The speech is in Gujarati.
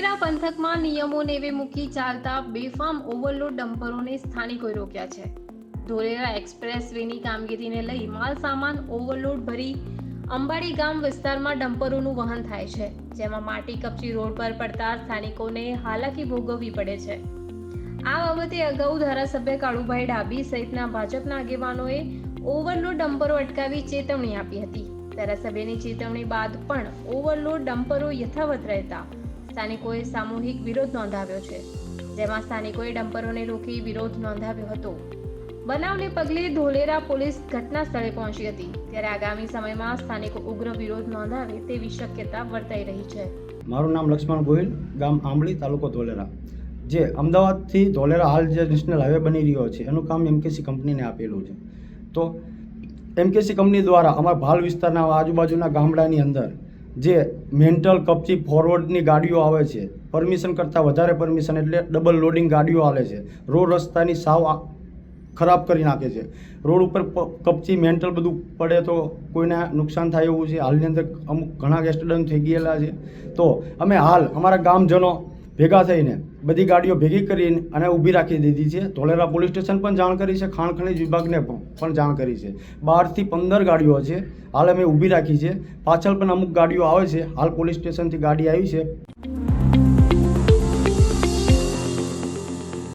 ધોલેરા પંથકમાં નિયમો નેવે મૂકી ચાલતા બેફામ ઓવરલોડ ડમ્પરોને સ્થાનિકોએ રોક્યા છે. ધોલેરા એક્સપ્રેસ વેની કામગીરીને લઈ માલ સામાન ઓવરલોડ ભરી અંબાડી ગામ વિસ્તારમાં ડમ્પરોનું વહન થાય છે, જેમાં માટી કપચી રોડ પર પડતા સ્થાનિકોને હાલાકી ભોગવવી પડે છે. આ બાબતે અગાઉ ધારાસભ્ય કાળુભાઈ ડાભી સહિતના ભાજપના આગેવાનોએ ઓવરલોડ ડમ્પરો અટકાવી ચેતવણી આપી હતી. ધારાસભ્યની ચેતવણી બાદ પણ ઓવરલોડ ડમ્પરો યથાવત રહેતા સ્થાનિકોએ સામૂહિક વિરોધ નોંધાવ્યો છે, જેમાં સ્થાનિકોએ ડમ્પરોને રોકી વિરોધ નોંધાવ્યો હતો. બનાવને પગલે ધોલેરા પોલીસ ઘટના સ્થળે પહોંચી હતી, ત્યારે આગામી સમયમાં સ્થાનિકો ઉગ્ર વિરોધ નોંધાવે તેવી શક્યતા વર્તાઈ રહી છે. મારું નામ લક્ષ્મણ ગોહિલ, ગામ આંબલી, તાલુકો ધોલેરા. જે અમદાવાદથી ધોલેરા હાલ જે નેશનલ હાઈવે બની રહ્યો છે એનું કામ એમકેસી કંપનીને આપેલું છે. તો એમકેસી કંપની દ્વારા અમારા ભાલ વિસ્તારના આજુબાજુના ગામડાની અંદર જે મેન્ટલ કપચી ફોરવર્ડની ગાડીઓ આવે છે, પરમિશન કરતાં વધારે પરમિશન એટલે ડબલ લોડિંગ ગાડીઓ આવે છે, રોડ રસ્તાની સાવ ખરાબ કરી નાખે છે. રોડ ઉપર કપચી મેન્ટલ બધું પડે તો કોઈને નુકસાન થાય એવું છે. હાલની અંદર અમુક ઘણા એક્સિડન્ટ થઈ ગયેલા છે. તો અમે હાલ અમારા ગામજનો ભેગા થઈને બધી ગાડીઓ ભેગી કરીને અને ઊભી રાખી દીધી છે. ધોલેરા પોલીસ સ્ટેશન પણ જાણ કરી છે, ખાણ ખનીજ વિભાગને પણ જાણ કરી છે. 12 થી 15 ગાડીઓ છે હાલ અમે ઊભી રાખી છે. પાછળ પણ અમુક ગાડીઓ આવે છે. હાલ પોલીસ સ્ટેશનથી ગાડી આવી છે.